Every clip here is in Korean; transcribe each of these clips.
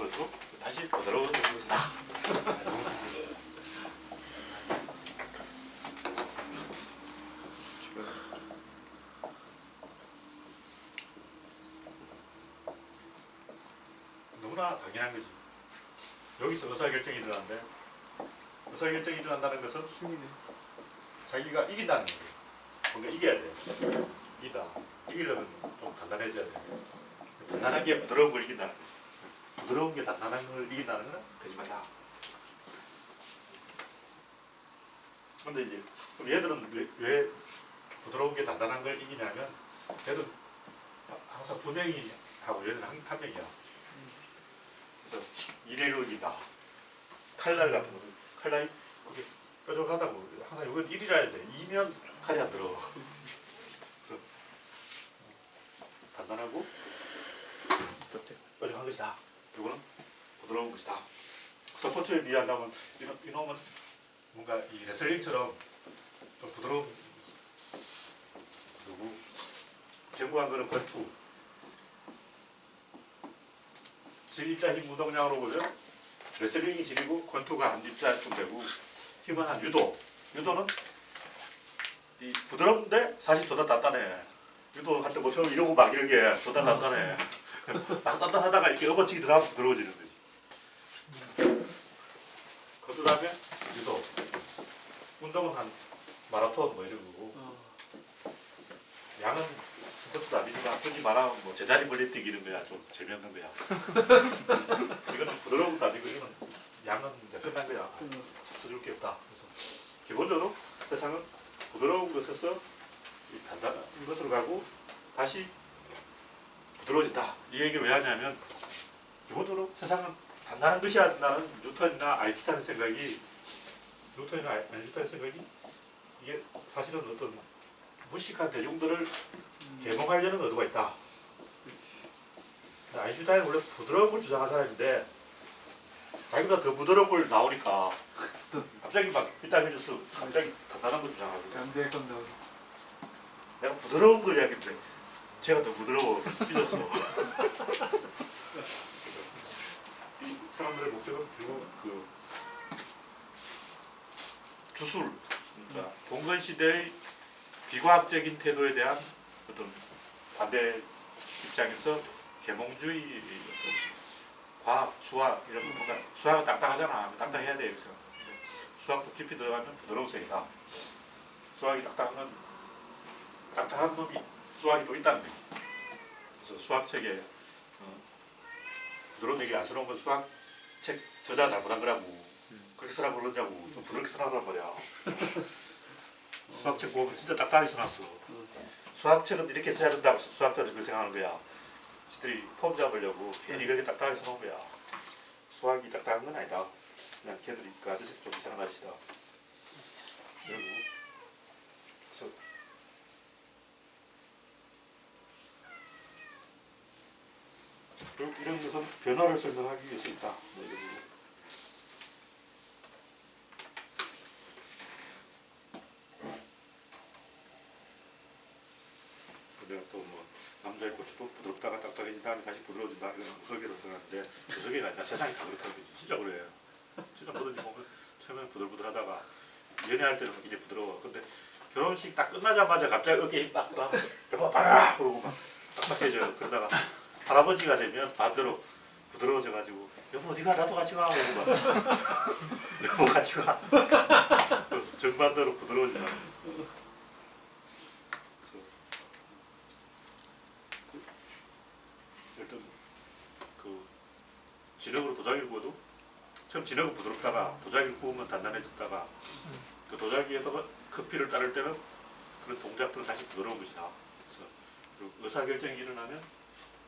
것으로 다시 부드러운 것이다. 너무나 당연한 거지. 여기서 의사결정이 일어나는데 의사결정이 일어난다는 것은 자기가 이긴다는 거예요. 뭔가 이겨야 돼. 이기려면 좀 단단해져야 돼. 단단한 게 부드러운 걸 이긴다는 거지. 부드러운 게 단단한 걸 이긴다는 건 거짓말이다. 근데 이제 얘들은 왜 부드러운 게 단단한 걸 이기냐면 얘들은 항상 두 명이 하고 얘는 한 명이야. 그래서 이래로 이긴다. 칼날 같은 거, 칼날이 그게 뾰족하다고 항상 이건 1이라 해야 돼. 2면 칼이 안 들어. 그래서 단단하고 뾰족한 것이다. 이거는 부드러운 것이다. 스포츠에 비한다면 이놈은 뭔가 이 레슬링처럼 좀 부드러운 누구 견고한 거는 권투. 진입자 힘 운동량으로 보면 레슬링이 진이고 권투가 한 입자쯤 되고 힘은 한 유도. 유도는 이 부드러운데 사실 존나 단단해. 유도 할 때 뭐처럼 이러고 막 이러게 존나 단단해. 막 단단하다가 이렇게 업어치기 들어가면 부드러워지는 거지. 그 다음에 유도. 운동은 한 마라톤 뭐 이런 거고. 양은 스포츠도 아니지만 굳이 말하면 뭐 제자리 멀리뛰기 이런 거야. 좀 재미없는 거야. 이거는 부드러운 것도 아니고 이거는 양은 이제 끝난 거야. 써줄 게 없다. 그래서 기본적으로 세상은 부드러운 것에서 단단한 것으로 가고 다시 부드러워진다. 이 얘기를 왜 하냐면 기본적으로 세상은 단단한 것이 아니라는 뉴턴이나 아인슈타인의 생각이 뉴턴이나 아인슈타인의 생각이 이게 사실은 어떤 무식한 대중들을 계몽하려는 의도가 있다. 아인슈타인은 원래 부드러운 걸 주장한 사람인데 자기가 더 부드러운 걸 나오니까 갑자기 막 삐딱해져서 갑자기 단단한 걸 주장하고 내가 부드러운 걸 이야기했는데 제가 더 부드러워 삐졌어. 이 사람들의 목적은 결국 그 주술, 그러니까 봉건시대의 비과학적인 태도에 대한 어떤 반대 입장에서 계몽주의 어떤 과학, 수학 이런 거 뭔가 수학은 딱딱하잖아. 딱딱해야 돼. 그래서 수학도 깊이 들어가면 부드러운 색이다. 수학이 딱딱한 놈이 수학이 또 있다는 거지. 그래서 수학책에 부드러운 얘기 안쓰러운 건 수학책 저자 잘못한 거라고. 그렇게 쓰라고 그러냐고. 좀 부드럽게 쓰라고 말이야. 수학책 보면 진짜 딱딱하게 써놨어. 수학책은 이렇게 써야 된다고 수학자들이 그렇게 생각하는 거야. 지들이 폼 잡으려고 괜히 그렇게 딱딱하게 써놓은 거야. 수학이 딱딱한 건 아니다. 그냥 걔들이 그 아저씨 좀 이상한 아저씨다. 그리고 그래서 이런 것은 변화를 설명하기 위해서 있다. 뭐 이런 거. 내가 또 뭐 남자의 고추도 부드럽다가 딱딱해진 다음에 다시 부드러워진다. 이건 무서개로 생각하는데 무서개가 아니라 세상이 다 그렇다는 거지. 진짜 그래. 진짜 뭐든지 보면 처음에는 부들부들하다가 연애할 때는 이제 부드러워. 근데 결혼식 딱 끝나자마자 갑자기 어깨에 힘 빡 들어가면서 여보 봐라! 그러고 막 딱딱해져. 그러다가 할아버지가 되면 반대로 부드러워져가지고 여보 어디가 나도 같이 가. 그러고 막 여보 같이 가. 그래서 정반대로 부드러워진다. 일단 그 진흙으로 도자기를 구워도 처음 진흙은 부드럽다가 도자기를 구우면 단단해졌다가 그 도자기에다가 커피를 따를 때는 그런 동작들은 다시 부드러운 것이다. 그래서 그리고 의사결정이 일어나면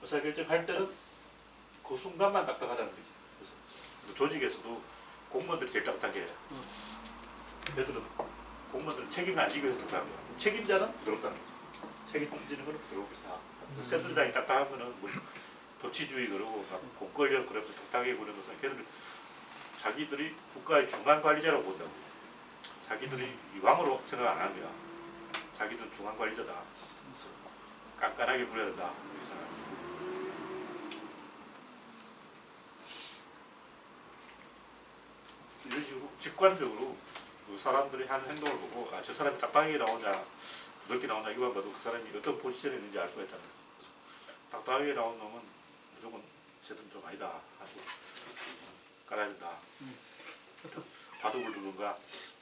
의사결정할 때는 그 순간만 딱딱하다는 거지. 그래서 조직에서도 공무원들이 제일 딱딱해. 얘들은 공무원들은 책임을 안 지고 해서 딱딱한 거야. 책임자는 부드럽다는 거지. 책임지는 거는 부드러운 것이다. 새누리당이 딱딱한 거는 뭐 법치주의 그러고 공권력 그러면서 딱딱해 보는 것은 걔들 자기들이 국가의 중간 관리자라고 본다고. 자기들이 왕으로 생각 안 하는 거야. 자기들은 중간 관리자다. 그래서 깐깐하게 부려야 된다. 이렇게 생각합니다. 직관적으로 그 사람들이 하는 행동을 보고 저 사람이 딱딱하게 나오냐 부드럽게 나오냐 이거만 봐도 그 사람이 어떤 포지션에 있는지 알 수가 있다는 거예요. 그래서 딱딱하게 나온 놈은 무조건 쟤는 좀 아니다 하고 깔아야 된다. 바둑을 두든가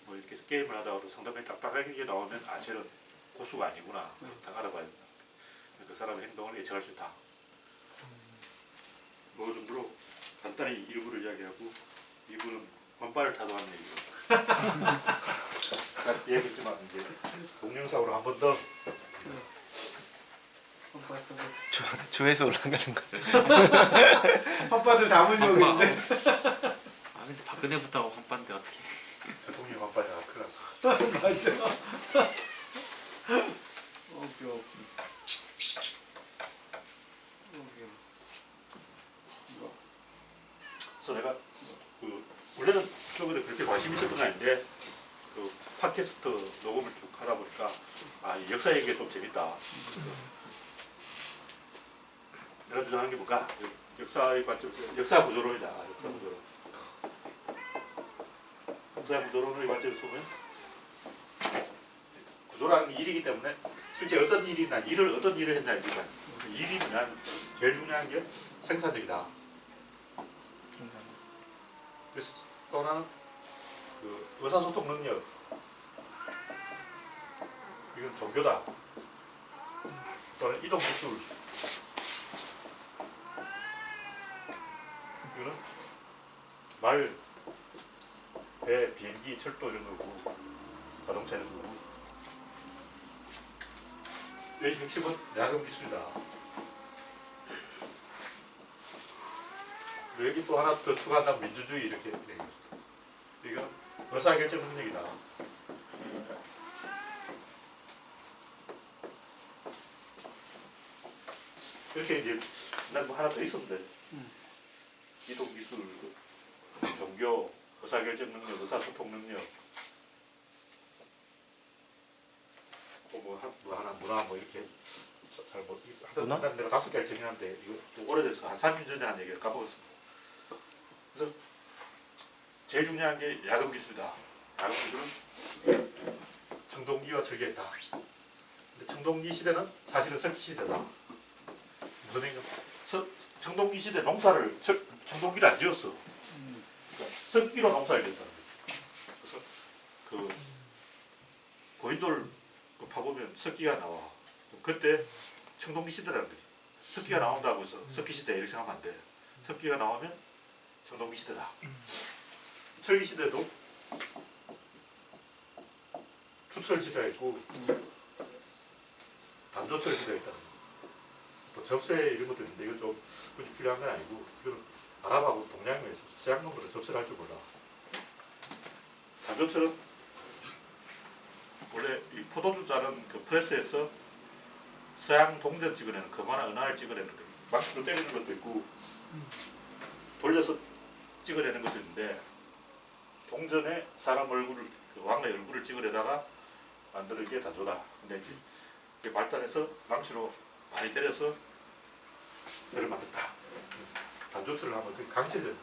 뭐 이렇게 게임을 하다가도 상대방이 딱딱하게 나오면 쟤는 고수가 아니구나 딱 알아봐야 된다. 그 사람의 행동을 예측할 수 있다. 뭐 정도로 간단히 일부를 이야기하고 2부는 환발을 타도하는 얘기로 얘기했지만 이제 동영상으로 한 번 더 조회수 올라가는 거. 혓바늘 담은 욕인데. 아 근데 박근혜부터 하고 환빠인데 어떻게? 대통령 환발이야 큰일 났어. 맞아. 웃겨. 그래서 내가 그 원래는 쪽에 그렇게 관심이 있었던 건 아닌데 그 팟캐스트 녹음을 쭉 하다 보니까 이 역사 얘기가 좀 재밌다. 그래서 내가 주장하는 게 뭔가 역사의 관점, 역사 구조론이다. 역사 구조론. 역사 구조론의 관점에서 보면 구조라는 게 일이기 때문에 실제 어떤 일이나 어떤 일을 했냐 이거야. 일이 뭐냐면 제일 중요한 게 생산력이다. 그래서 또 하나는 그 의사소통 능력. 이건 종교다. 또는 이동 기술. 이거는 말, 배, 비행기, 철도 이런 거고 자동차 이런 거고. 여기 핵심은 야금 기술이다. 그리고 여기 또 하나 더 추가한다면 민주주의 이렇게 얘기합니다. 이건 의사결정 능력이다. 이렇게 이제 난 뭐 하나 더 있었는데 이동 기술, 종교, 의사결정 능력, 의사소통 능력, 또 뭐 하나 문화 뭐 이렇게 잘못 하여튼 내가 5개를 정리하는데 이거 좀 오래돼서 한 3년 전에 한 얘기를 까먹었습니다. 그래서 제일 중요한 게 야금 기술이다. 야금 기술은 청동기와 절개이다. 근데 청동기 시대는 사실은 석기 시대다. 무슨 얘기냐? 청동기 시대 농사를 청동기를 안 지었어. 그러니까 석기로 농사를 지었다는 거지. 그래서 그 고인돌 파보면 석기가 나와. 그때 청동기 시대라는 거지. 석기가 나온다고 해서 석기 시대 이렇게 생각하면 안 돼. 석기가 나오면 청동기 시대다. 철기 시대도 추철 시대가 있고 단조철 시대가 있다. 뭐 접세 이런 것도 있는데 이건 좀 굳이 필요한 건 아니고 이건 아랍하고 동양에서 서양 놈들은 접세를 할 줄 몰라. 단조철은 원래 이 포도주 자른 그 프레스에서 서양 동전 찍어내는 거마나 은하를 찍어내는 거예요. 망치로 때리는 것도 있고 돌려서 찍어내는 것도 있는데 동전에 사람 얼굴을 그 왕의 얼굴을 찍어내다가 만드는 게 단조다. 근데 이제 발달해서 망치로 많이 때려서 쇠를 만든다. 단조철을 하면 그 강체된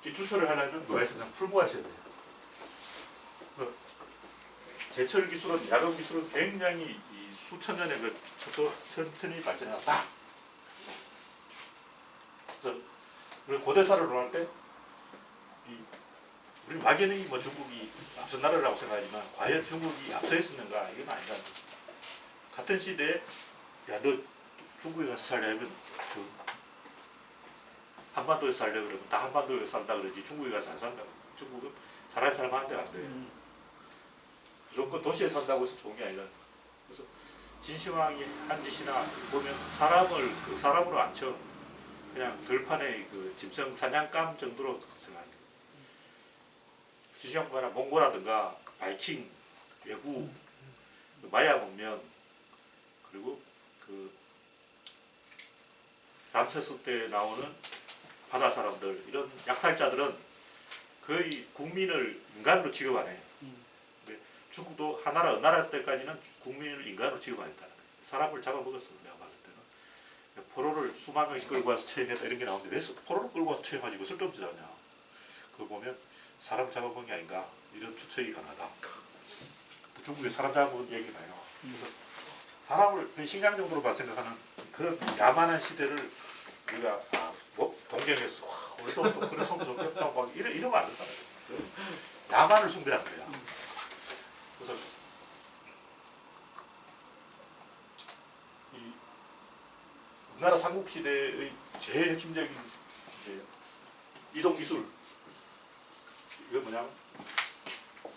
기출철을 하려면 뭐가 있어야 되냐? 풀무가 있어야 돼요. 그래서 제철 기술은 야금 기술은 굉장히 이 수천 년에 걸쳐서 천천히 발전해왔다. 그래서 우리 고대사를 논할 때 우리 막연히 뭐 중국이 앞선 나라라고 생각하지만 과연 중국이 앞서 있었는가 이건 아니다. 같은 시대에 야 너 중국에 가서 살려면 저 한반도에서 살려 그러면 다 한반도에서 산다 그러지 중국에 가서 안 산다고. 중국은 사람이 살만한 데가 안 돼. 무조건 도시에 산다고 해서 좋은 게 아니다. 그래서 진시황이 한 짓이나 보면 사람으로 안 쳐. 그냥 들판의 그 짐승 사냥감 정도로 생각합니다. 진시황보다 몽고라든가 바이킹, 외구, 마야 문명 그리고 그 람세스 때 나오는 바다 사람들 이런 약탈자들은 거의 국민을 인간으로 취급 안 해. 근데 중국도 하나라 은나라 때까지는 국민을 인간으로 취급 안 했다는 거예요. 사람을 잡아먹었어 내가 봤을 때는. 포로를 수만 명씩 끌고 와서 체험했다 이런 게 나오는데 왜 포로를 끌고 와서 체험하지 이거 쓸데없지 않냐. 그거 보면 사람 잡아본 게 아닌가 이런 추측이 가능하다. 또 중국에 사람 잡아본 얘기 많이 나와. 그래서 사람을 식량 정도로 봐 생각하는 그런 야만한 시대를 우리가 동경했어. 와, 우리도 또 그래서 좋겠다 막 이러면 안 된다. 야만을 숭배한 거야. 그래서 이 우리나라 삼국 시대의 제일 핵심적인 이제 이동 기술 이거 뭐냐면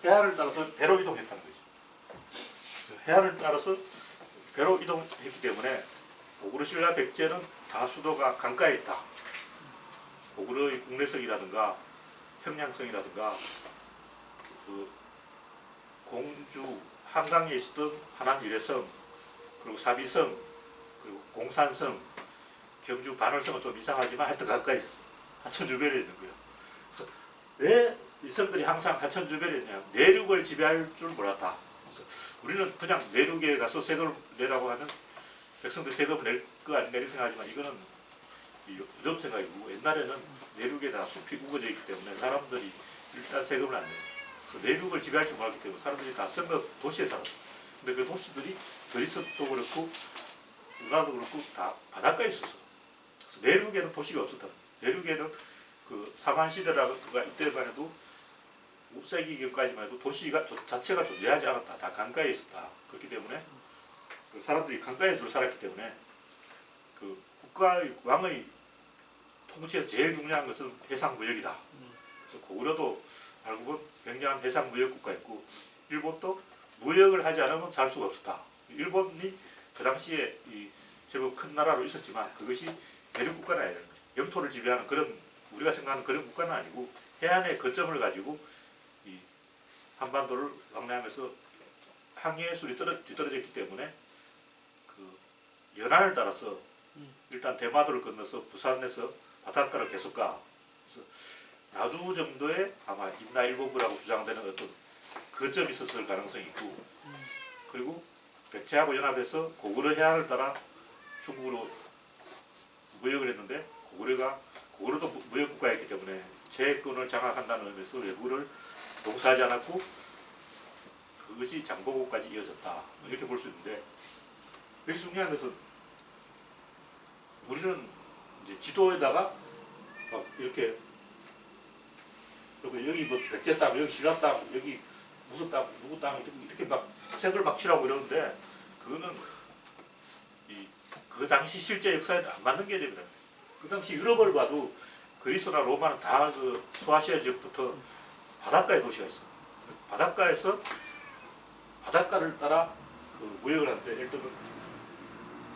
해안을 따라서 배로 이동했다는 거지. 그래서 해안을 따라서 배로 이동했기 때문에 고구려 신라 백제는 다 수도가 강가에 있다. 고구려의 국내성이라든가 평양성이라든가 그 공주 한강에 있었던 하남 유래성 그리고 사비성 그리고 공산성 경주 반월성은 좀 이상하지만 하여튼 가까이 있어. 하천 주변에 있는 거야. 그래서 왜 이 성들이 항상 하천 주변에 있냐? 내륙을 지배할 줄 몰랐다. 그래서 우리는 그냥 내륙에 가서 세금을 내라고 하면 백성들 세금을 낼 거 아닌가 이렇게 생각하지만 이거는 요즘 생각이고 옛날에는 내륙에다 숲이 우거져 있기 때문에 사람들이 일단 세금을 안 내요. 그래서 내륙을 지배할 줄 몰랐기 때문에 사람들이 다 성읍 도시에 살았어. 근데 그 도시들이 그리스도 그렇고 우리나라도 그렇고 다 바닷가에 있었어. 그래서 내륙에는 도시가 없었다. 내륙에는 그 사만시대라가 이때만 해도 5세기까지만 해도 도시가 자체가 존재하지 않았다. 다 강가에 있었다. 그렇기 때문에 그 사람들이 강가에 줄 살았기 때문에 그 국가의 왕의 통치에서 제일 중요한 것은 해상무역이다. 그래서 고구려도 알고 보면 굉장한 해상무역 국가였고 일본도 무역을 하지 않으면 살 수가 없었다. 일본이 그 당시에 이 제법 큰 나라로 있었지만 그것이 대륙 국가는 아니라 영토를 지배하는 그런 우리가 생각하는 그런 국가는 아니고 해안의 거점을 가지고 이 한반도를 왕래하면서 항해술이 뒤떨어졌기 때문에 그 연안을 따라서 일단 대마도를 건너서 부산에서 바닷가로 계속 가. 그래서 나주 정도의 아마 임나일본부라고 주장되는 어떤 거점이 있었을 가능성이 있고 그리고 백제하고 연합해서 고구려 해안을 따라 중국으로 무역을 했는데 고구려도 무역국가였기 때문에 제권을 장악한다는 의미에서 외국을 용서하지 않았고 그것이 장보고까지 이어졌다 이렇게 볼 수 있는데 여기서 중요한 것은 우리는 이제 지도에다가 막 이렇게 여기 뭐 백제 땅, 여기 신라 땅, 여기 무슨 땅, 누구 땅 이렇게 막 색을 막 칠하고 이러는데 그거는 그 당시 실제 역사에 안 맞는 개념이다. 그 당시 유럽을 봐도 그리스나 로마는 다 그 소아시아 지역부터 바닷가에 도시가 있어. 바닷가에서 바닷가를 따라 그 무역을 하는데 예를 들면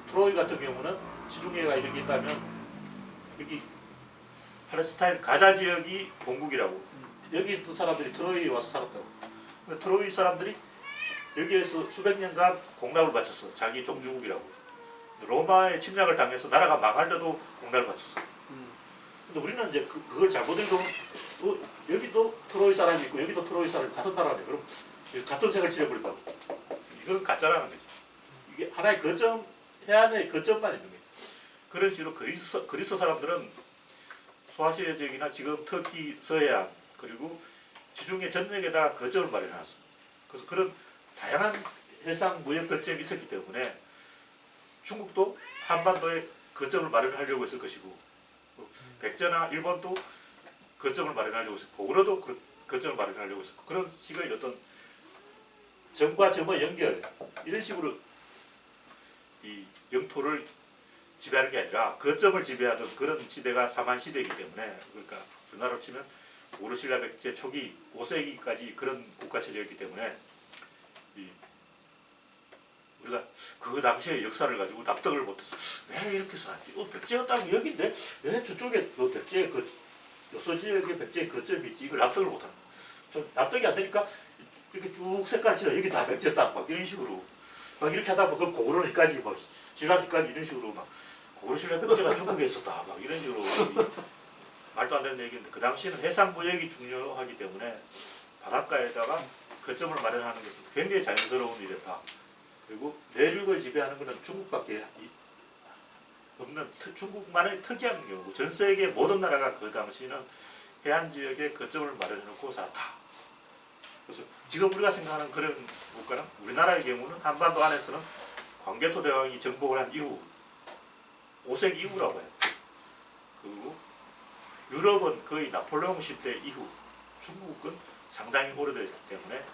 트로이 같은 경우는 지중해가 이런 게 있다면 여기 팔레스타인 가자 지역이 본국이라고 여기 있던 사람들이 트로이에 와서 살았다고. 근데 트로이 사람들이 여기에서 수백 년간 공납을 바쳤어. 자기 종주국이라고. 로마의 침략을 당해서 나라가 망할 때도 공납을 바쳤어. 근데 우리는 이제 그걸 잘못 읽으면 여기도 트로이 사람이 있고 여기도 트로이 사람이 같은 나라네. 그럼 같은 색을 칠해버린다고. 이건 가짜라는 거지. 이게 하나의 거점, 해안의 거점만 있는 거예요. 그런 식으로 그리스 사람들은 소아시아 지역이나 지금 터키 서해안 그리고 지중해 전역에다 거점을 마련해놨어. 그래서 그런 다양한 해상 무역 거점이 있었기 때문에 중국도 한반도에 거점을 마련하려고 했을 것이고 백제나 일본도 거점을 마련하려고 했었고 고구려도 거점을 마련하려고 했었고 그런 식의 어떤 점과 점의 연결 이런 식으로 이 영토를 지배하는 게 아니라 거점을 지배하던 그런 시대가 사만시대이기 때문에 그러니까 우리나라로 치면 고구려 신라 백제 초기 5세기까지 그런 국가체제였기 때문에 우리가 그 당시의 역사를 가지고 납득을 못했어. 왜 이렇게 써놨지? 백제가 딱 여기인데 왜 저쪽에 백제 요소 지역에 백제의 거점이 있지? 이걸 납득을 못하는 거야. 좀 납득이 안 되니까 이렇게 쭉 색깔 칠해 여기 다 백제 땅 막 이런 식으로 막 이렇게 하다 보면 고구려까지 막 신라까지 이런 식으로 막 고구려 신라 백제가 중국에 있었다 막 이런 식으로 말도 안 되는 얘기인데 그 당시에는 해상 무역이 중요하기 때문에 바닷가에다가 거점을 마련하는 것은 굉장히 자연스러운 일이었다. 그리고 내륙을 지배하는 것은 중국밖에 없는 없는 중국만의 특이한 경우고 전 세계 모든 나라가 그 당시에는 해안 지역에 거점을 마련해 놓고 살았다. 그래서 지금 우리가 생각하는 그런 국가는 우리나라의 경우는 한반도 안에서는 광개토 대왕이 정복을 한 이후 5세기 이후라고 해요. 그리고 유럽은 거의 나폴레옹 시대 이후, 중국은 상당히 오래되기 때문에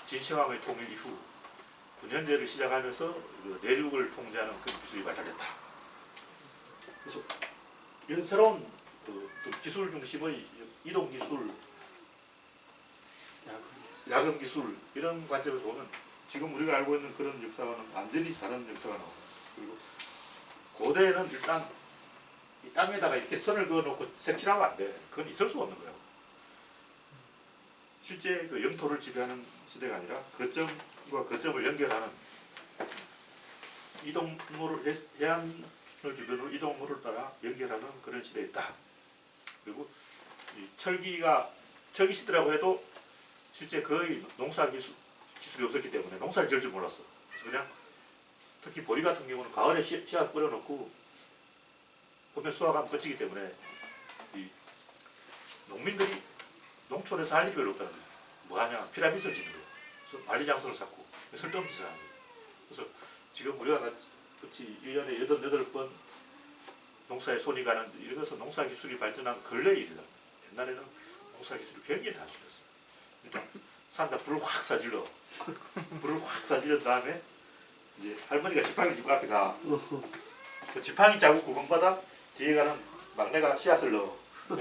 진시황의 통일 이후 9년제를 시작하면서 그 내륙을 통제하는 그런 기술이 발달했다. 그래서 이런 새로운 그 기술 중심의 이동 기술, 야근 기술 이런 관점에서 보면 지금 우리가 알고 있는 그런 역사와는 완전히 다른 역사가 나옵니다. 그리고 고대에는 일단 이 땅에다가 이렇게 선을 그어놓고 색칠하면 안 돼. 그건 있을 수가 없는 거예요. 실제 그 영토를 지배하는 시대가 아니라 거점과 거점을 연결하는 이동로를 해안을 주변으로 이동로를 따라 연결하는 그런 시대였다. 그리고 이 철기 시대라고 해도 실제 거의 농사 기술이 없었기 때문에 농사를 지을 줄 몰랐어. 그래서 그냥 특히 보리 같은 경우는 가을에 씨앗 뿌려놓고 봄에 수확하면 끝이기 때문에 이 농민들이 농촌에서 할 일이 별로 없다는 거죠. 뭐 하냐? 피라미드를 짓는 거예요. 그래서 만리장성을 쌓고 쓸데없는 짓을 하는 거예요. 그래서 지금 우리가 같이 1년에 8번 농사에 손이 가는 이런 것은 농사 기술이 발전한 근래의 일이다. 옛날에는 농사 기술이 굉장히 단순했어요. 그러니까 산다 불을 확 사질러 불을 확 사질른 다음에 이제 할머니가 지팡이를 쥐고 앞에 가. 그 지팡이 자국 구멍마다 뒤에 가는 막내가 씨앗을 넣어.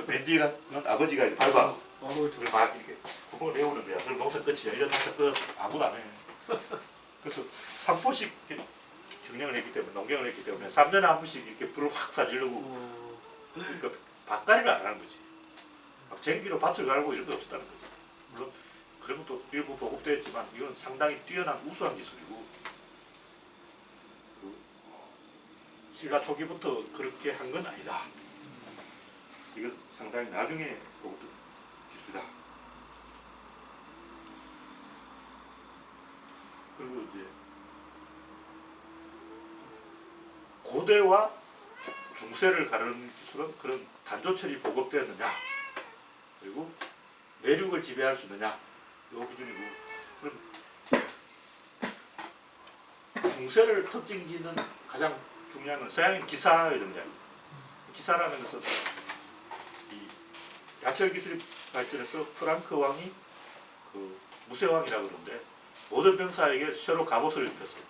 맨 뒤에 가는 아버지가 이렇게 밟아. 그걸 막 이렇게 구멍을 내오는 거야. 그럼 농사 끝이야. 이런 농사 끝. 아무도 안 해. 그래서 3포씩 경영을 했기 때문에, 농경을 했기 때문에 3년에 한 번씩 이렇게 불을 확 사지르고 그러니까 밭갈이를 안 하는 거지. 막 쟁기로 밭을 갈고 이런 게 없었다는 거지. 물론 그런 것도 일부 보급되어 있지만 이건 상당히 뛰어난 우수한 기술이고 신라 초기부터 그렇게 한 건 아니다. 이건 상당히 나중에 보급된 기술이다. 그리고 이제 고대와 중세를 가르는 기술은 그런 단조철이 보급되었느냐, 그리고 내륙을 지배할 수 있느냐, 이 기준이고, 그럼 중세를 특징 짓는 가장 중요한 건 서양인 기사의 등장. 기사라는 것은 이 야철 기술이 발전해서 프랑크 왕이 그 무쇠왕이라고 그러는데 모든 병사에게 쇠로 갑옷을 입혔어요.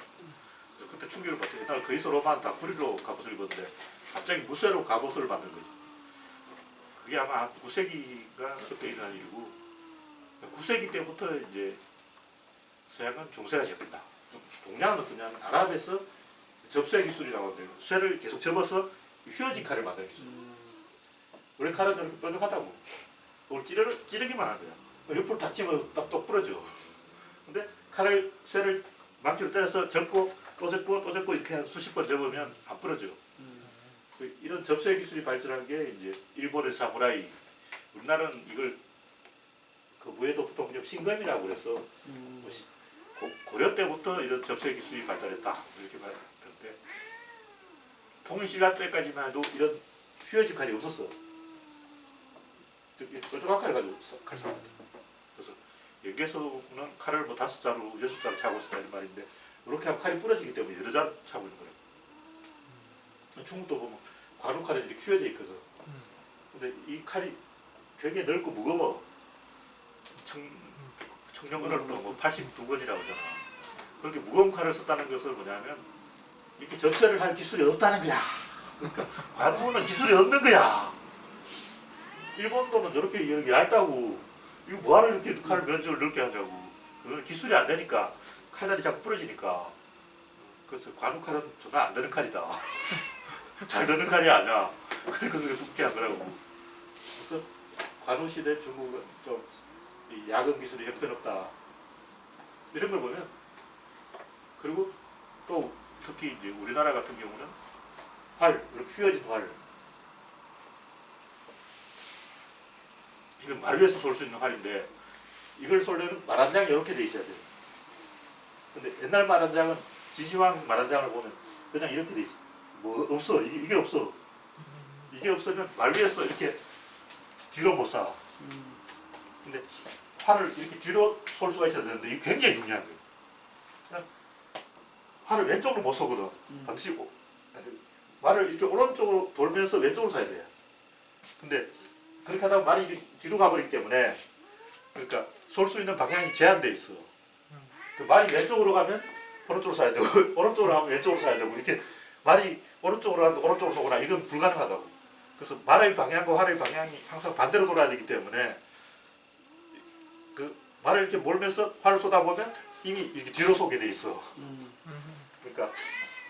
그래서 그때 충격을 받죠. 옛날 그리스 로마는 다 구리로 갑옷을 입었는데 갑자기 무쇠로 갑옷을 만든 거지. 그게 아마 9세기가 그때 일어난 일이고 9세기 때부터 이제 서양은 중세가 시작된다. 동양은 어떠냐면 아랍에서 접쇠 기술이라고 하는데 쇠를 계속 접어서 휘어진 칼을 만드는 기술. 원래 칼은 이렇게 뾰족하다고. 그걸 찌르기만 하는 거야. 옆으로 딱 치면 딱 부러져. 근데 쇠를 망치로 때려서 접고 또 접고 또 접고 이렇게 한 수십 번 접으면 안 부러져. 이런 접쇠 기술이 발전한 게 이제 일본의 사무라이. 우리나라는 이걸 그 무예도 보통 그냥 신검이라고 그래서 뭐 고려 때부터 이런 접쇠 기술이 발달했다 이렇게 말하는데 통일신라 때까지만 해도 이런 휘어진 칼이 없었어. 뾰족한 칼을 가지고 칼 사. 그래서 여기에서는 칼을 뭐 5자루, 6자루 차고 있다 이런 말인데 이렇게 하면 칼이 부러지기 때문에 여러 자루 차고 있는 거예요. 중국도 보면 관우칼이 이렇게 휘어져 있거든. 근데 이 칼이 굉장히 넓고 무거워. 청정근을도 뭐 82건이라고 하잖아. 그렇게 무거운 칼을 썼다는 것은 뭐냐면 이렇게 접쇠를 할 기술이 없다는 거야. 그러니까 관우는 기술이 없는 거야. 일본도는 이렇게 얇다고 이거 뭐하러 이렇게 칼 면적을 넓게 하자고. 그건 기술이 안 되니까 칼날이 자꾸 부러지니까. 그래서 관우칼은 정말 안 되는 칼이다. 잘 되는 칼이 아니야. 그러니까 그게 두껍게 하더라고. 그래서 관우 시대 중국은 좀 이 야근 기술이 형편없다. 이런 걸 보면 그리고 또 특히 이제 우리나라 같은 경우는 활, 이렇게 휘어진 활. 이건 말 위에서 쏠 수 있는 활인데 이걸 쏠려면 말한장이 이렇게 돼 있어야 돼요. 근데 옛날 말한장은 진시황 말한장을 보면 그냥 이렇게 돼 있어. 뭐 없어. 이게 없어. 이게 없으면 말 위에서 이렇게 뒤로 못 쏴. 근데 활을 이렇게 뒤로 쏠 수가 있어야 되는데 이게 굉장히 중요한 거예요. 그냥 활을 왼쪽으로 못 쏘거든. 반드시 말을 이렇게 오른쪽으로 돌면서 왼쪽으로 쏴야 돼요. 근데 그렇게 하다 보면 말이 이렇게 뒤로 가버리기 때문에 그러니까 쏠 수 있는 방향이 제한돼 있어. 그 말이 왼쪽으로 가면 오른쪽으로 쏴야 되고 오른쪽으로 가면 왼쪽으로 쏴야 되고 이렇게 말이 오른쪽으로 가면 오른쪽으로 쏘거나 이건 불가능하다고. 그래서 말의 방향과 활의 방향이 항상 반대로 돌아야 되기 때문에 그 말을 이렇게 몰면서 활을 쏘다보면 이미 이렇게 뒤로 쏘게 돼 있어. 그러니까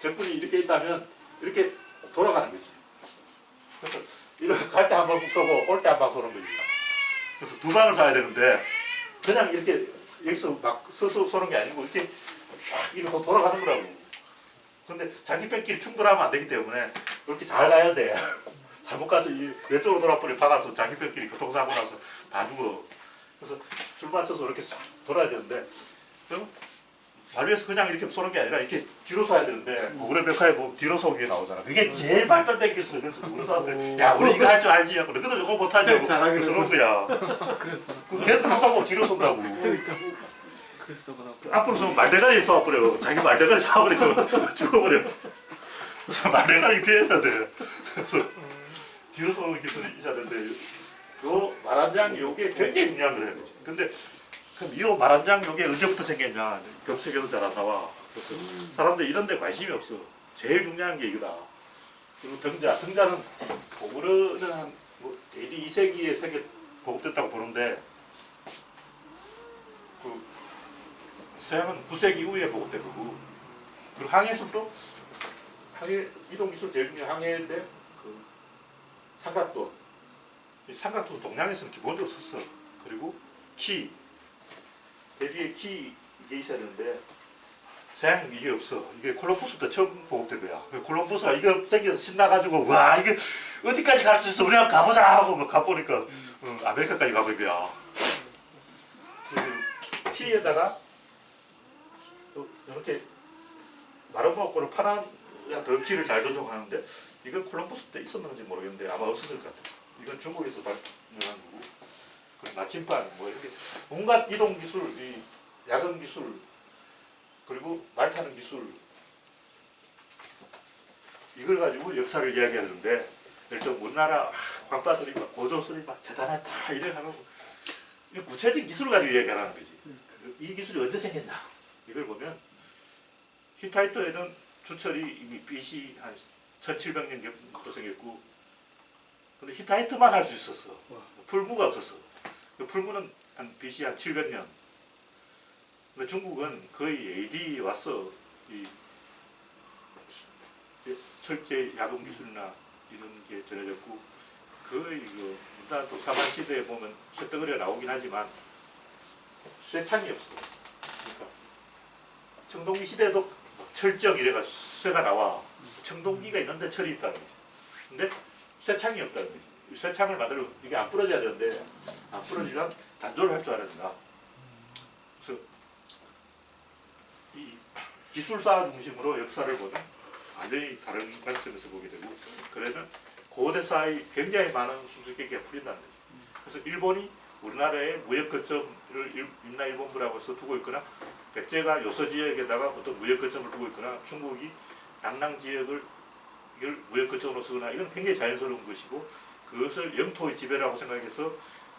적군이 이렇게 있다면 이렇게 돌아가는 거지. 그래서 이렇게 갈 때 한 방 쏘고 올 때 한 방 쏘는 거지. 그래서 두 방을 쏴야 되는데 그냥 이렇게 여기서 막 서서 쏘는 게 아니고 이렇게 쫙 이렇게 돌아가는 거라고. 근데 장기병끼리 충돌하면 안 되기 때문에 이렇게 잘 가야 돼. 잘못 가서 이 왼쪽으로 돌아버리 박아서 장기병끼리 교통사고 나서 다 죽어. 그래서 줄 맞춰서 이렇게 싹 돌아야 되는데 그럼 말 위에서 그냥 이렇게 쏘는 게 아니라 이렇게 뒤로 쏴야 되는데 고구려 벽화에 보면 뒤로 쏘는 게 나오잖아. 그게 제일 발달 땡겼어. 그래서 우리 사람들 야 우리 이거 할 줄 알지? 근데 저거 못하지? 하고 쏘는 거야. 그랬어. 걔들 항상 보면 뒤로 쏜다고. 그랬어 그럼. 앞으로 쏘면 말대가리 쏴버려. 자기 말대가리 쏴버리고 죽어버려. 말대가리 피해야 돼. 그래서 뒤로 쏘는 기술이 있어야 되는데 요 말한장 요게 굉장히 중요한 거라는 거지. 근데 그럼 이 말한장 요게 언제부터 생겼냐? 검색해도 잘 안 나와. 그래서 사람들 이런 데 관심이 없어. 제일 중요한 게 이거다. 그리고 등자는 고구려는 한뭐 AD 2세기에 보급됐다고 보는데 그 서양은 9세기 이후에 보급된 거고. 그리고 항해술도 항해 이동 기술 제일 중요한 항해인데 그 삼각도. 이 삼각도는 동양에서는 기본적으로 썼어. 그리고 키. 대비에 키 이게 있어야 되는데 서양은 이게 없어. 이게 콜럼버스 때 처음 보급된 거야. 콜럼버스가 이거 생겨서 신나가지고 와 이게 어디까지 갈 수 있어? 우리 한번 가보자 하고 막 가보니까 아메리카까지 가버린 거야. 그 키에다가 이렇게 마름모코를 파란 더 키를 잘 조정하는데 이건 콜럼버스 때 있었는지 모르겠는데 아마 없었을 것 같아. 이건 중국에서 발명한 거고, 그리고 나침반 뭐 이렇게 온갖 이동 기술, 이 야근 기술, 그리고 말 타는 기술 이걸 가지고 역사를 이야기하는데, 일단 우리나라 황파들이 막 고조선이 막 대단하다 이래 하고 구체적인 기술을 가지고 이야기하는 거지. 이 기술이 언제 생겼냐? 이걸 보면 히타이트에는 주철이 이미 BC 한 1700년경부터 생겼고. 근데 히타이트만 할 수 있었어. 풀무가 없었어. 풀무는 한 BC 한 700년. 근데 중국은 거의 AD 왔어. 이 철제 야금 기술이나 이런 게 전해졌고, 거의 그 일단 또 사만 시대에 보면 쇠덩어리가 나오긴 하지만 쇠창이 없어. 그러니까 청동기 시대에도 철정 이래가 쇠가 나와. 청동기가 있는데 철이 있다는 거지. 근데 쇠창이 없다는 거지. 쇠창을 만들어 이게 안 부러져야 되는데 안 부러지면 단조를 할 줄 알아야 된다. 그래서 이 기술사 중심으로 역사를 보면 완전히 다른 관점에서 보게 되고, 그러면 고대사의 굉장히 많은 수수께끼가 풀린다는 거지. 그래서 일본이 우리나라의 무역 거점을 임나 일본부라고 해서 두고 있거나, 백제가 요서 지역에다가 어떤 무역 거점을 두고 있거나, 중국이 낙랑 지역을 이걸 무역 거점으로 쓰거나, 이건 굉장히 자연스러운 것이고, 그것을 영토의 지배라고 생각해서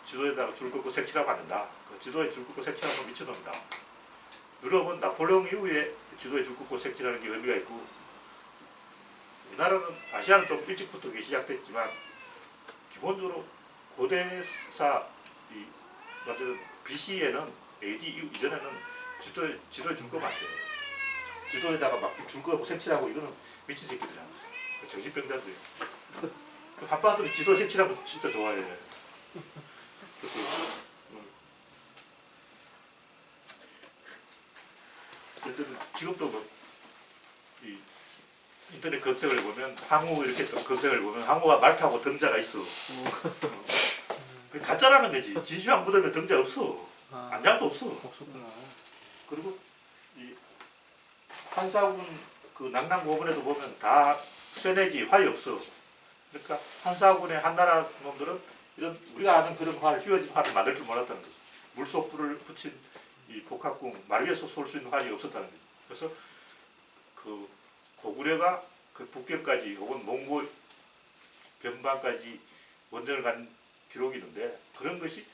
지도에다가 줄 긋고 색칠하면 안 된다. 그 지도에 줄 긋고 색칠하면 미친놈이다. 유럽은 나폴레옹 이후에 지도에 줄 긋고 색칠하는 게 의미가 있고, 우리나라는 아시아는 좀 일찍부터 그게 시작됐지만 기본적으로 고대사 이 맞아요. BC에는 AD 이전에는 지도에 줄 거면 안 돼. 지도에다가 막 줄 거고 색칠하고 이거는 미친 새끼들이야. 정신병자들이야. 한파들이 지도 색칠하고 진짜 좋아해. 그래서 지금도 뭐 이 인터넷 검색을 보면 항우 이렇게 검색을 보면 항우가 말 타고 등자가 있어. 그게 가짜라는 거지. 진슈안 묻으면 등자 없어. 안장도 없어. 없었구나. 그리고 이 한사군 그 낙랑 고문에도 보면 다 쇠내지 활이 없어. 그러니까 한사군의 한나라 놈들은 이런 우리가 아는 그런 활, 휘어진 활을 만들 줄 몰랐다는 거죠. 물속 불을 붙인 이 복합궁 마르게에서 쏠 수 있는 활이 없었다는 거죠. 그래서 그 고구려가 그 북경까지 혹은 몽골 변방까지 원정을 간 기록이 있는데 그런 것이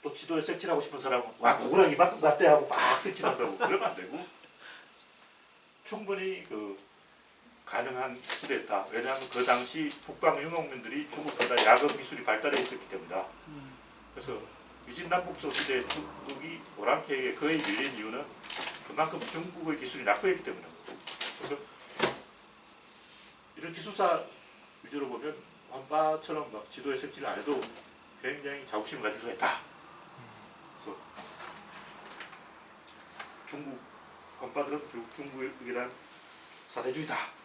또 지도에 색칠하고 싶은 사람은 와 고구려 이만큼 갔대 하고 막 색칠한다고 그러면 안 되고 충분히 그 가능한 시대였다. 왜냐하면 그 당시 북방 유목민들이 중국보다 야금 기술이 발달해 있었기 때문이다. 그래서 위진남북조 시대 중국이 오랑캐에게 거의 밀린 이유는 그만큼 중국의 기술이 낙후했기 때문이다. 그래서 이런 기술사 위주로 보면 환파처럼 막 지도에 색칠을 안 해도 굉장히 자부심을 가질 수가 있다. 그래서 중국 환파들은 결국 중국이란 사대주의다.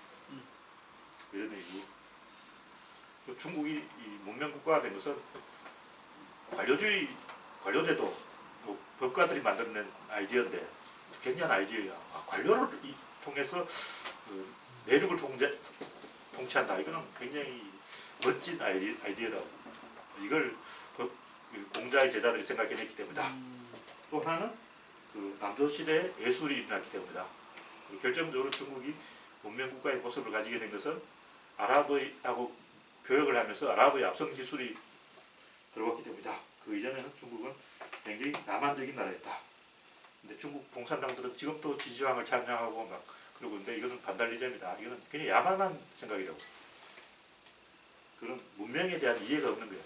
이런 얘기고 중국이 이 문명 국가가 된 것은 관료주의, 관료제도 법가들이 만들어낸 아이디어인데 굉장한 아이디어야. 관료를 통해서 그 내륙을 통치한다. 이거는 굉장히 멋진 아이디어라고. 이걸 공자의 제자들이 생각해냈기 때문이다. 또 하나는 그 남조시대에 예술이 일어났기 때문이다. 그리고 결정적으로 중국이 문명국가의 모습을 가지게 된 것은 아랍하고 교역을 하면서 아랍의 앞선 기술이 들어왔기 때문이다. 그 이전에는 중국은 굉장히 남한적인 나라였다. 근데 중국 공산당들은 지금도 진시황을 찬양하고 막 그러고 있는데 이거는 반달리즘이다. 이거는 그냥 야만한 생각이라고. 그런 문명에 대한 이해가 없는 거야.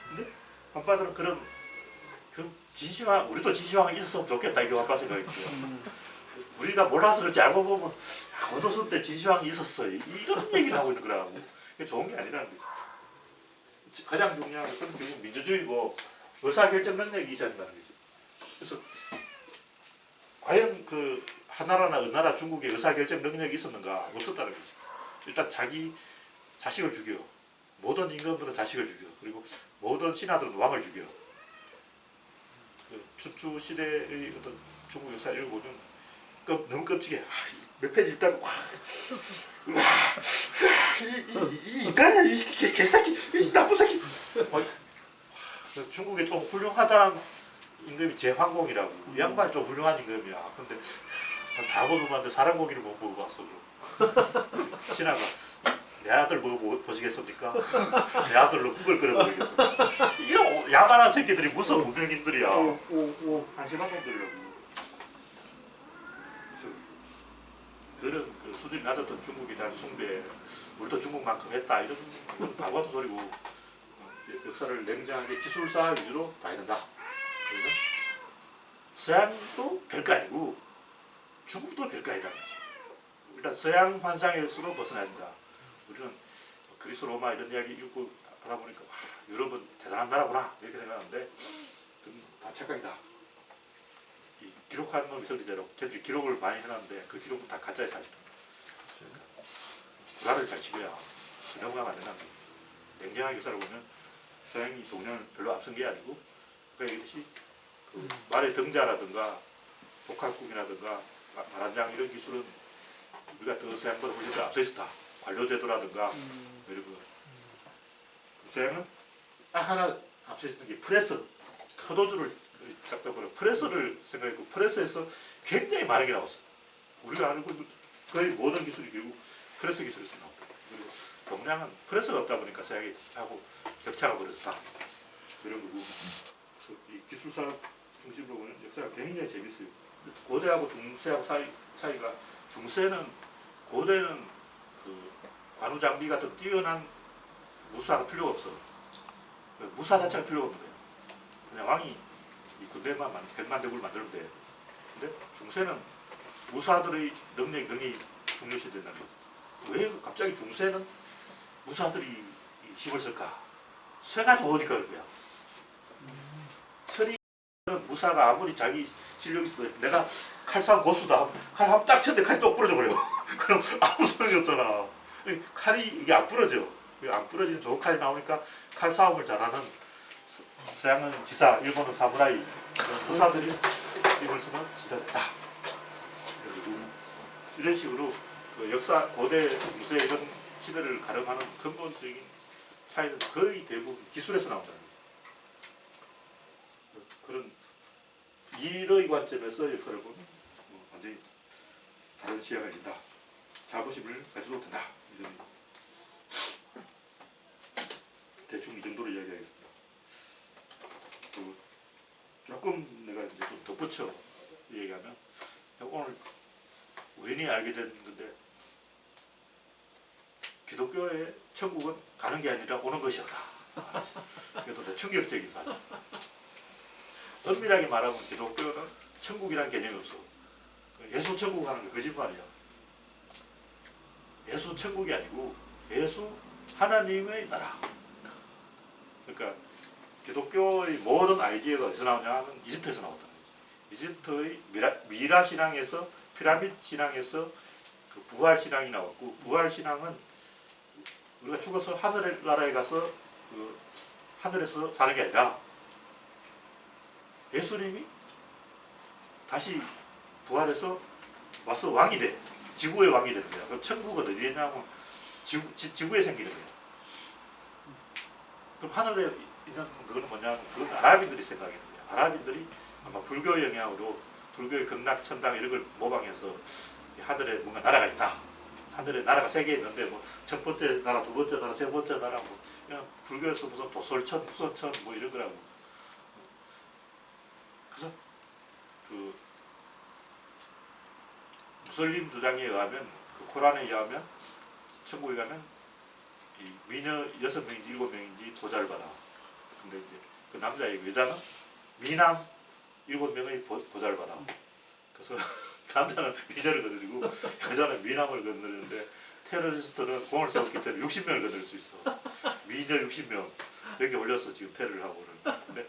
근데 환파들은 그런 진시황, 우리도 진시황이 있었으면 좋겠다. 이게 환파 생각이고요. 우리가 몰라서 그렇지 알고 보면 고조선 때 진시황이 있었어. 이런 얘기를 하고 있는 거라고. 그게 좋은 게 아니라는 거죠. 가장 중요한 것은 결국 민주주의고 의사결정 능력이 있어야 된다는 거죠. 그래서 과연 그 하나라나 은나라 중국의 의사결정 능력이 있었는가? 없었다는 거죠. 일단 자기 자식을 죽여. 모든 임금들은 자식을 죽여. 그리고 모든 신하들은 왕을 죽여. 그 춘추 시대의 어떤 중국 역사를 읽어보면 너무 끔찍해. 몇 페이지 읽다가 이 인간이야, 이 개새끼, 이 나쁜 새끼. 중국에 좀 훌륭하다는 임금이 제황공이라고. 이 양반이 좀 훌륭한 임금이야. 근데 다 먹어봤는데 사람 고기를 못 먹어봤어. 신하가 내 아들 뭐 보시겠습니까? 내 아들로 국을 끓여버리겠어. 이런 야만한 새끼들이 무슨 문명인들이야. 한심한 놈들이라고. 그런 그 수준이 낮았던 중국에 대한 숭배, 우리도 중국만큼 했다. 이런 건 바보 같은 소리고 역사를 냉정하게 기술사 위주로 봐야 된다. 그러면 서양도 별거 아니고 중국도 별거 아니다. 일단 서양 환상에서도 벗어나야 된다. 우리는 그리스 로마 이런 이야기 읽고 하다 보니까 와, 유럽은 대단한 나라구나 이렇게 생각하는데 그건 다 착각이다. 이 기록하는 놈이 설리대로 걔들이 기록을 많이 해놨는데 그 기록은 다 가짜의 사실. 그러니까 구라를 잘 치고야 넘어가면 안 된다는 거예요. 냉정하게 역사를 보면 서양이 동양을 별로 앞선 게 아니고 아까 얘기했듯이 그 말의 등자라든가 복합국이라든가 말한장 이런 기술은 우리가 더 서양보다 훨씬 더 앞서 있었다. 관료제도라든가 이런 거. 서양은 딱 하나 앞서 있었던 게 프레스, 커도주를 잡다보니 프레스를 생각했고 프레스에서 굉장히 많은 게 나왔어. 우리가 알고 있는 거의 모든 기술이 결국 프레스 기술에서 나왔다. 그리고 동양은 프레스가 없다 보니까 서양이 하고 격차가 벌어졌다. 이런 거고. 그래서 이 기술사 중심으로 보는 역사가 굉장히 재밌어요. 고대하고 중세하고 차이가 중세는 고대는 그 관우 장비 같은 뛰어난 무사가 필요가 없어. 무사 자체가 필요가 없는 거야. 그냥 왕이 이 군대만 100만 대군을 만들면 돼. 근데 중세는 무사들의 능력이 굉장히 중요시 된다는 거죠. 왜 갑자기 중세는 무사들이 힘을 쓸까? 쇠가 좋으니까 그럴 거야. 철이 무사가 아무리 자기 실력이 있어도 내가 칼싸움 고수다. 칼 한번 딱 쳤는데 칼이 또 부러져 버려. 그럼 아무 소용이 없잖아. 칼이 이게 안 부러져. 안 부러지는 좋은 칼이 나오니까 칼싸움을 잘하는 서양은 기사, 일본은 사무라이, 무사들이 힘을 쓰는 시대다. 이런 식으로 그 역사 고대 중세 이런 시대를 가름하는 근본적인 차이는 거의 대부분 기술에서 나온다는 거예요. 그런 일의 관점에서 역사를 보면 완전히 다른 시야가 있다. 자부심을 가져도 된다. 이런 대충 이 정도로 이야기하겠습니다. 조금 내가 이제 좀 덧붙여 얘기하면 오늘 우연히 알게 된 건데 기독교의 천국은 가는 게 아니라 오는 것이었다. 이것도 충격적인 사실. 엄밀하게 말하면 기독교는 천국이라는 개념이 없어. 예수 천국 하는 게 거짓말이야. 예수 천국이 아니고 예수 하나님의 나라. 그러니까 기독교의 모든 아이디어가 어디서 나오냐 하면 이집트에서 나왔다는 거죠. 이집트의 미라 신앙에서 피라미드 신앙에서 그 부활 신앙이 나왔고 부활 신앙은 우리가 죽어서 하늘의 나라에 가서 그 하늘에서 사는 게 아니라 예수님이 다시 부활해서 와서 왕이 돼. 지구의 왕이 되는 거야. 그럼 천국은 어디에 있냐면 지구에 생기는 거야. 그럼 하늘에 있는 그거는 뭐냐면 그건 아랍인들이 생각하는 거야. 아랍인들이 아마 불교 영향으로 불교의 극락, 천당 이런 걸 모방해서 하늘에 뭔가 나라가 있다. 하늘에 나라가 3개 있는데 뭐 첫 번째 나라, 두 번째 나라, 세 번째 나라 뭐 그냥 불교에서 무슨 도솔천, 후솔천 뭐 이런 거라고. 그래서 그 무슬림 주장에 의하면 그 코란에 의하면 천국에 가면 이 미녀 6명인지 7명인지 보좌를 받아. 근데 이제 그 남자의 여자는 미남 7명의 보좌를 받아. 그래서 남자는 미녀를 거느리고 여자는 미남을 거느리는데 테러리스트는 공을 세웠기 때문에 60명을 거느릴 수 있어. 미녀 60명 여기 올려서 지금 테러를 하고 그러는. 근데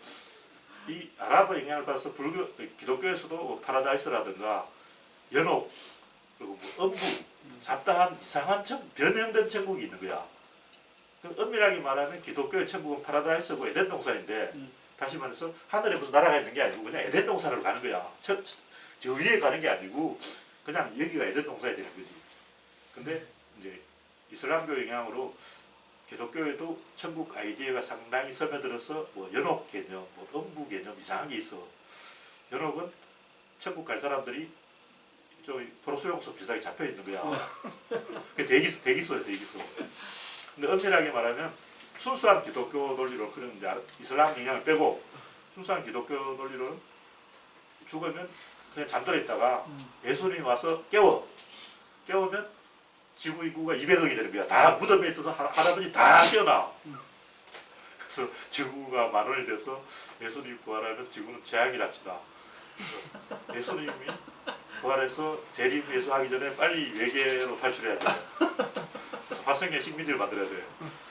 이 아랍의 영향을 받아서 불교, 기독교에서도 뭐 파라다이스라든가 연옥 그리고 뭐 음부 잡다한 이상한 변형된 천국이 있는 거야. 엄밀하게 말하면 기독교의 천국은 파라다이스고 에덴 동산인데 다시 말해서 하늘에 무슨 나라가 있는 게 아니고 그냥 에덴 동산으로 가는 거야. 저 위에 가는 게 아니고 그냥 여기가 에덴 동산이 되는 거지. 근데 이제 이슬람교 영향으로 기독교에도 천국 아이디어가 상당히 스며들어서 뭐 연옥 개념, 뭐 음부 개념 이상한 게 있어. 연옥은 천국 갈 사람들이 좀 포로수용소 비슷하게 잡혀 있는 거야. 그게 대기소야 대기소. 근데 엄밀하게 말하면 순수한 기독교 논리로 그런 이제 이슬람 영향을 빼고 순수한 기독교 논리로는 죽으면 그냥 잠들어 있다가 예수님이 와서 깨우면 지구 인구가 200억이 되는 거야. 다 무덤에 있어서 할아버지 다 깨어나. 그래서 지구가 10,000원이 돼서 예수님이 부활하면 지구는 재앙이 납치다. 예수님이 부활해서 재림 예수하기 전에 빨리 외계로 탈출해야 돼. 그래서 화성에 식민지를 만들어야 돼.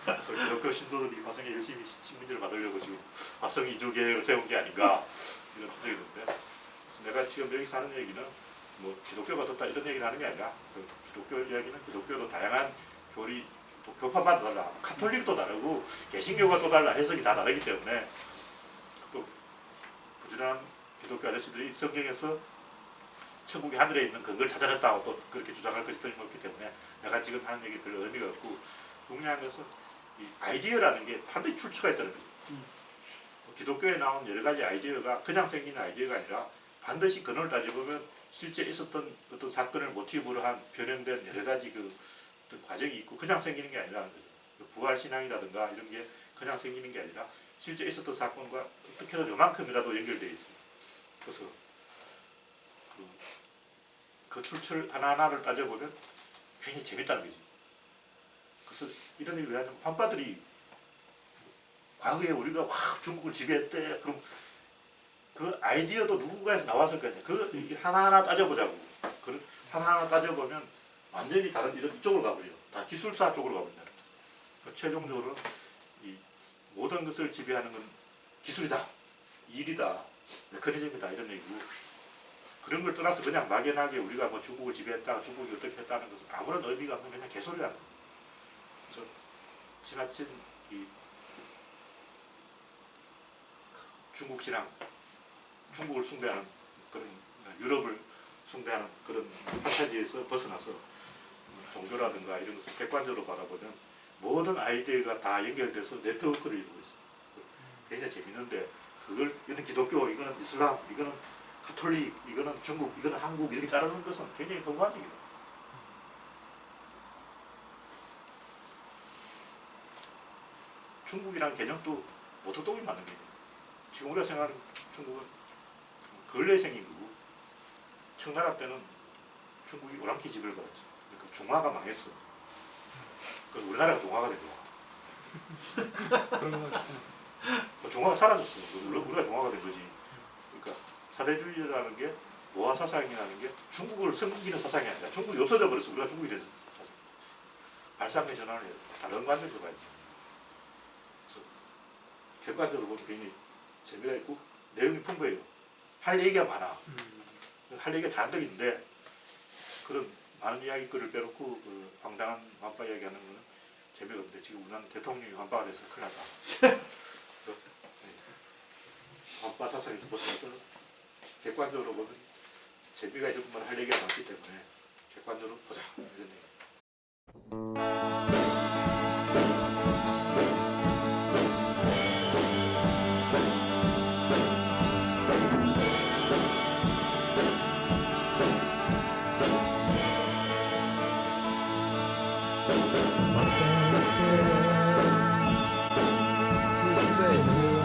그래서 기독교 신도들이 화성에 열심히 식민지를 만들려고 지금 화성 이주 계획을 세운 게 아닌가 이런 추정이 있는데, 그래서 내가 지금 여기 사는 얘기는 뭐 기독교가 어떻다 이런 얘기를 하는 게 아니라 그 기독교 이야기는 기독교도 다양한 교리 또 교파마다 달라. 카톨릭도 다르고 개신교가 또 달라. 해석이 다 다르기 때문에 또 부지런한 기독교 아저씨들이 성경에서 천국이 하늘에 있는 근거를 찾아냈다고 또 그렇게 주장할 것이 틀림없기 때문에 내가 지금 하는 얘기 별로 의미가 없고, 중요한 것은 이 아이디어라는 게 반드시 출처가 있다는 거죠. 기독교에 나온 여러 가지 아이디어가 그냥 생기는 아이디어가 아니라 반드시 근원을 따져보면 실제 있었던 어떤 사건을 모티브로 한 변형된 여러 가지 그 어떤 과정이 있고 그냥 생기는 게 아니라는 거죠. 부활신앙이라든가 이런 게 그냥 생기는 게 아니라 실제 있었던 사건과 어떻게든 요만큼이라도 연결되어 있습니다. 그래서 그 출처를 하나하나를 따져보면 굉장히 재밌다는 거지. 그래서 이런 얘기를 왜 하냐면 환파들이 과거에 우리가 중국을 지배했대. 그럼 그 아이디어도 누군가에서 나왔을 거 아니야. 그 하나하나 따져보자고. 그 하나하나 따져보면 완전히 다른 이쪽으로 가버려요. 다 기술사 쪽으로 가버린다. 최종적으로 이 모든 것을 지배하는 건 기술이다, 일이다, 메커니즘이다 이런 얘기고, 그런 걸 떠나서 그냥 막연하게 우리가 뭐 중국을 지배했다, 중국이 어떻게 했다는 것은 아무런 의미가 없는 그냥 개소리라는 거예요. 그래서 지나친 이 중국 신앙, 중국을 숭배하는 그런 유럽을 숭배하는 그런 판타지에서 벗어나서 종교라든가 이런 것을 객관적으로 바라보면 모든 아이디어가 다 연결돼서 네트워크를 이루고 있어요. 굉장히 재밌는데 그걸 이거는 기독교, 이거는 이슬람, 이거는 가톨릭, 이거는 중국, 이거는 한국 이렇게 자르는 것은 굉장히 허무한 얘기다. 중국이라는 개념도 모토독이 맞는 개념이에요. 지금 우리가 생각하는 중국은 근래 생긴 거고 청나라 때는 중국이 오랑캐 지배를 받았죠. 그러니까 중화가 망했어. 그래서 우리나라가 중화가 된 거야. 그런 거 같아요. 중화가 사라졌어. 우리가 중화가 된 거지. 그러니까 사대주의라는 게 노화 사상이라는 게 중국을 섬기는 사상이 아니라 중국이 없어져 버렸어. 우리가 중국이 돼서 발상의 전환을 해요. 다른 관점에서 봐야지. 그래서 객관적으로 보면 굉장히 재미가 있고 내용이 풍부해요. 할 얘기가 많아. 할 얘기가 잔뜩 있는데 그런 많은 이야기거리를 빼놓고 그 황당한 완파 이야기하는 거는 재미가 없는데 지금 우리나라는 대통령이 완파가 돼서 큰일 났다. 그래서 완파 사상에서 벗어나서 객관적으로 보면 재미가 있을 뿐만 할 얘기가 많기 때문에 객관적으로 보자 이런 얘기. What can I say to say